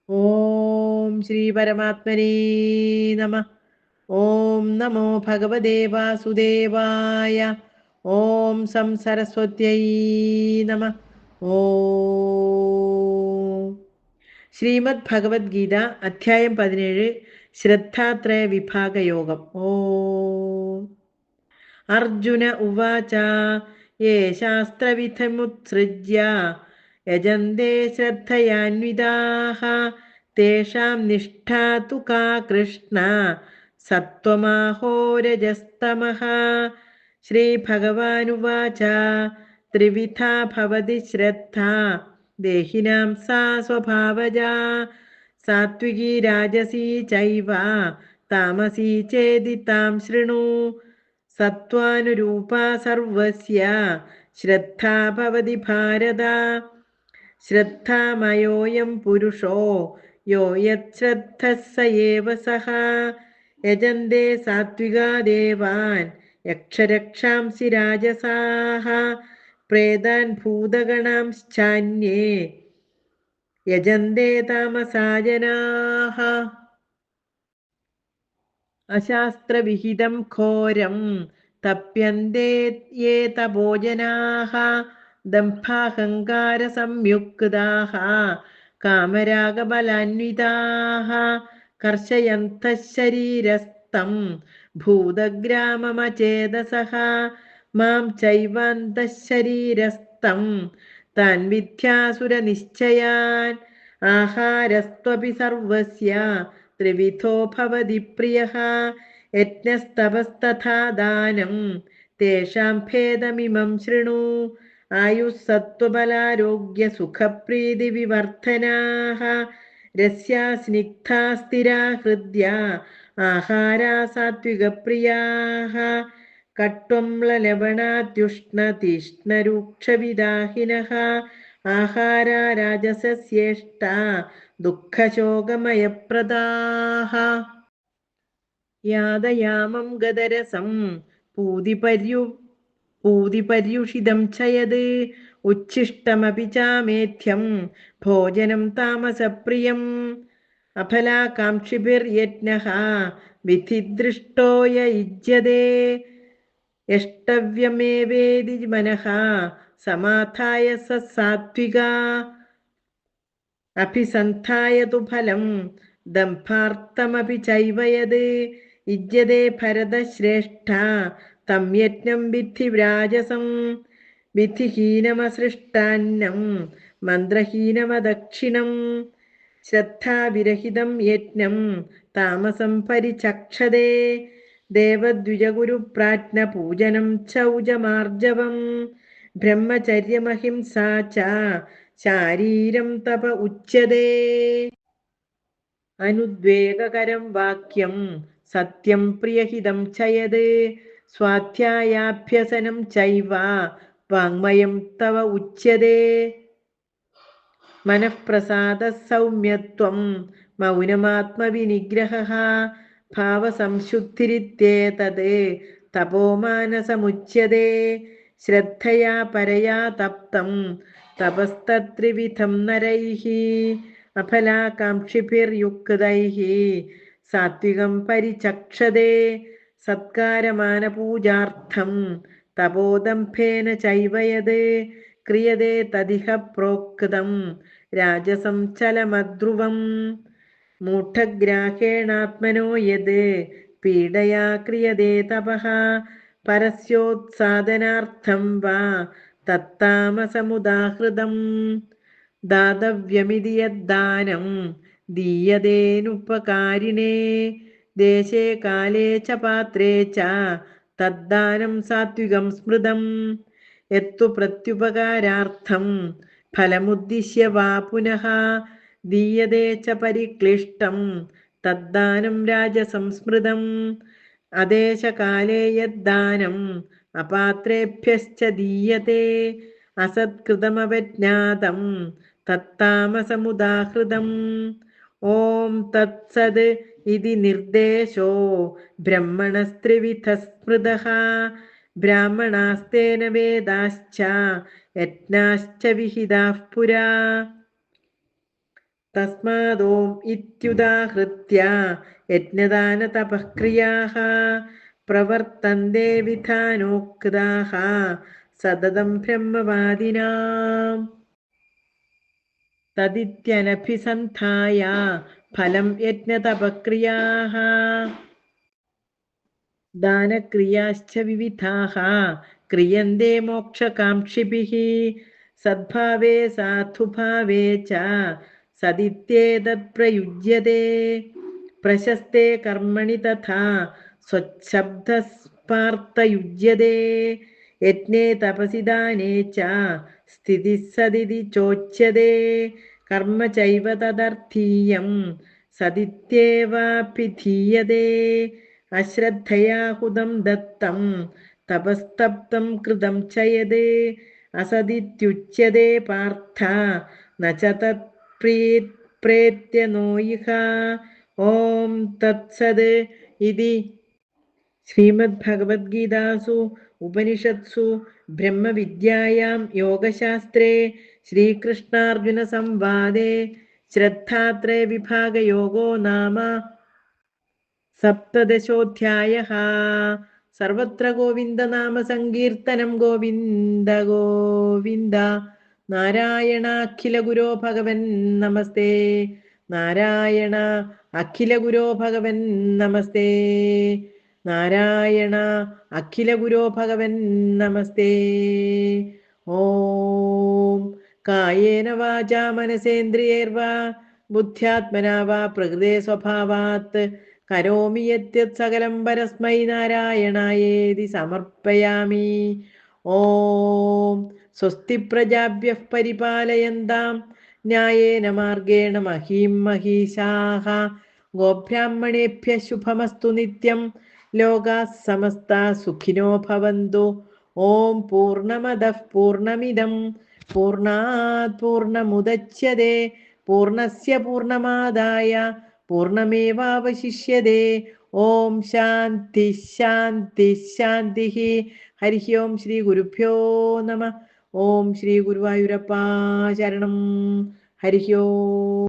ഓം ശ്രീ പരമാത്മനേ നമഃ. ഓം നമോ ഭഗവതേ വാസുദേവായ. ഓം സം സരസ്വത്യൈ നമഃ. ഓം ശ്രീമദ് ഭഗവത്ഗീത അധ്യായം 17 ശ്രദ്ധാത്രയ വിഭാഗ യോഗം. ഓം അർജുന ഉവാച യേ ശാസ്ത്രവിധമുത്സൃജ്യ യജന്തെ ശ്രദ്ധയാന്വിതാഃ തേഷാം നിഷ്ഠാ തു കാ കൃഷ്ണ സത്വമാഹോ രജസ്തമഃ. ശ്രീഭഗവാനുവാച ത്രിവിധാ ഭവതി ശ്രദ്ധ ദേഹിനാം സാ സ്വഭാവജാ സാത്വികീ രാജസീ ചൈവ താമസീ ചേതി താം ശൃണു. സത്വാനുരൂപാ സർവസ്യ ശ്രദ്ധാ ഭവതി ഭാരത. ശ്രദ്ധാമയോയം പുരുഷോ യോ യശ്രദ്ധഃ സ ഏവ സഃ. യജന്തെ സാത്വികാ ദേവാൻ യക്ഷരക്ഷാംസി രാജസാഃ പ്രേതാൻ ഭൂതഗണാംശ്ചാന്യേ യജന്തെ താമസാ ജനാഃ. അശാസ്ത്രവിഹിതം ഘോരം തപ്യന്തേ യേ തപോജനാഃ ദംഭാഹങ്കാര സംയുക്താഃ കാമരാഗബലാന്വിതാഃ കർഷയന്തഃ ശരീരസ്ഥം ഭൂതഗ്രാമമചേതസഃ മാം ചൈവാന്തഃ ശരീരസ്ഥം താൻ വിദ്യാസുരനിശ്ചയാൻ. ആഹാരസ്ത്വപി സർവസ്യ ത്രിവിധോ ഭവതി പ്രിയഃ യജ്ഞസ്തപസ്തഥാ ദാനം തേഷാം ഭേദമിമം ശൃണു. ആയുസ്സത്വബലാരോഗ്യ സുഖപ്രീതി വിവർധനാഃ രസ്യാ സ്നിഗ്ധാ സ്ഥിരാ ഹൃദ്യ ആഹാരാ സാത്വികപ്രിയാഃ കട്വംലവണാത്യുഷ്ണതീഷ്ണരൂക്ഷവിദാഹിനഃ ആഹാരാ രാജസസ്യേഷ്ടാ ദുഃഖശോകമയപ്രദാഃ. യാതയാമം ഗതരസം പൂതിപര്യുഷിതം ചയത് ഉച്ഛിഷ്ടമപി ചാമേധ്യം ഭോജനം താമസപ്രിയം. അഫലാകാംക്ഷിഭിർയജ്ഞഃ വിധിദൃഷ്ടോ യ യുജ്യതേ യഷ്ടവ്യമേവേതി മനഃ സമാധായ സ സാത്വികാ. അഭിസന്ധായ തു ഫലം ദംഭാർത്ഥമപി ചൈവ യത് യുജ്യതേ ഭരതശ്രേഷ്ഠ തം യജ്ഞം വിദ്ധി രാജസം. വിധിഹീനമസൃഷ്ടാന്നം മന്ത്രഹീനമദക്ഷിണം ശ്രദ്ധാവിരഹിതം യജ്ഞം താമസം പരിചക്ഷതേ. ദേവദ്വിജഗുരുപ്രാജ്ഞപൂജനം ചൗചമാർജവം ബ്രഹ്മചര്യമഹിംസാ ച ശാരീരം തപ ഉച്യതേ. അനുദ്വേഗകരം വാക്യം സത്യം പ്രിയഹിതം ചയത് സ്വാധ്യായാഭ്യസനം ചൈവ വാങ്മയം തവ ഉച്യതേ. മനഃപ്രസാദഃ സൗമ്യത്വം മൗനമാത്മവിനിഗ്രഹഃ ഭാവസംശുദ്ധിരിത്യേതത് തപോമാനസമുച്യതേ. ശ്രദ്ധയാ പരയാ തപ്തം തപസ്തത്രിവിധം നരൈഃ അഫലാകാംക്ഷിഭിർയുക്തൈഃ സാത്വികം പരിചക്ഷതേ. സത്കാരമാനപൂജാർത്ഥം തപോദംഭേന ചൈവ യത് ക്രിയതേ തദിഹ പ്രോക്തം രാജസം ചലമധ്രുവം. മൂഢഗ്രാഹേണാത്മനോ യത് പീഡയാ ക്രിയതേ തപഃ പരസ്യോത്സാദനാർത്ഥം വാ തത്താമസമുദാഹൃതം. ദാതവ്യമിതി യദ്ദാനം ദീയതേനുപകാരിണേ ദേശേ കാലേ ച പാത്രേ ച തദ്ദാനം സാത്വികം സ്മൃതം. യത്തു പ്രത്യുപകാരാർത്ഥം ഫലമുദ്ദിശ്യ വാ പുനഃ ദീയതേ ച പരിക്ലിഷ്ടം തദ്ദാനം രാജസംസ്മൃതം. അദേശകാലേ യദ്ദാനം അപാത്രേഭ്യശ്ച ദീയതേ അസത്കൃതമവജ്ഞാതം തത്താമസമുദാഹൃതം. ഓം തത്സത് ഇതി നിർദ്ദേശോ ബ്രഹ്മണസ്ത്രിവിധഃ സ്മൃതഃ ബ്രാഹ്മണാസ്തേന വേദാശ്ച യജ്ഞാശ്ച വിഹിതാഃ പുരാ. തസ്മാദോം ഇത്യുദാഹൃത്യ യജ്ഞദാനതപഃക്രിയാഃ പ്രവർത്തന്തെ വിധാനോക്താഃ സതതം ബ്രഹ്മവാദിനാം. തദിത്യനഭിസന്ധായ ഫലം യജ്ഞതപഃക്രിയാഃ ദാനക്രിയാശ്ച വിവിധാഃ ക്രിയന്തെ മോക്ഷകാംക്ഷിഭിഃ സദ്ഭാവേ സാധുഭാവേ ച സദിത്യേതത് പ്രയുജ്യതേ. പ്രശസ്തേ കർമ്മണി തഥാ സ്വച്ഛബ്ദസ്പാർത്ഥയുജ്യതേ. യജ്ഞേ തപസി ദാനേ ച സ്ഥിതിഃ സദിതി ചോച്യതേ. കർമ്മ ചൈവ തദർത്ഥീയം സദിത്യേവാഭിധീയതേ. അശ്രദ്ധയാ ഹുതം ദത്തം തപസ്തപ്തം കൃതം ചയത് അസദിത്യുച്യതേ പാർത്ഥ ന ച തത് പ്രേത്യ നോയിഹ. ഓം തത്സത് ഇതി ശ്രീമദ്ഭഗവദ്ഗീതാസു ഉപനിഷത്സു ബ്രഹ്മവിദ്യായാം യോഗശാസ്ത്രേ ശ്രീകൃഷ്ണാർജുന സംവാദേ ശ്രദ്ധാത്രയ വിഭാഗയോഗോ നാമ സപ്തദശോധ്യായഃ. സർവത്ര ഗോവിന്ദനാമ സങ്കീർത്തനം. ഗോവിന്ദ ഗോവിന്ദ. നാരായണ അഖില ഗുരോ ഭഗവൻ നമസ്തേ. നാരായണ അഖില ഗുരോ ഭഗവൻ നമസ്തേ. നാരായണ അഖില ഗുരോ ഭഗവൻ നമസ്തേ. ഓം കായേന വാചാ മനസേന്ദ്രിയൈർവാ ബുദ്ധ്യാത്മനാ വാ പ്രകൃതേ സ്വഭാവാത് കരോമി യദ്യത് സകലം പരസ്മൈ നാരായണായേതി സമർപ്പയാമി. ഓം സ്വസ്തി പ്രജാഭ്യഃ പരിപാലയന്താം ന്യായേന മാർഗേണ മഹീം മഹീശാഃ. ഗോബ്രാഹ്മണേഭ്യഃ ശുഭമസ്തു നിത്യം. ലോകാഃ സമസ്താഃ സുഖിനോ ഭവന്തു. ഓം പൂർണ്ണമദഃ പൂർണ്ണമിദം പൂർണ്ണാത് പൂർണ്ണമുദച്യതേ. പൂർണ്ണസ്യ പൂർണ്ണമാദായ പൂർണ്ണമേവാവശിഷ്യതേ. ഓം ശാന്തി ശാന്തി ശാന്തി. ഹരി ഓം ശ്രീ ഗുരുഭ്യോ നമ. ഓം ശ്രീ ഗുരുവായൂരപ്പാ ശരണം. ഹരി ഓം.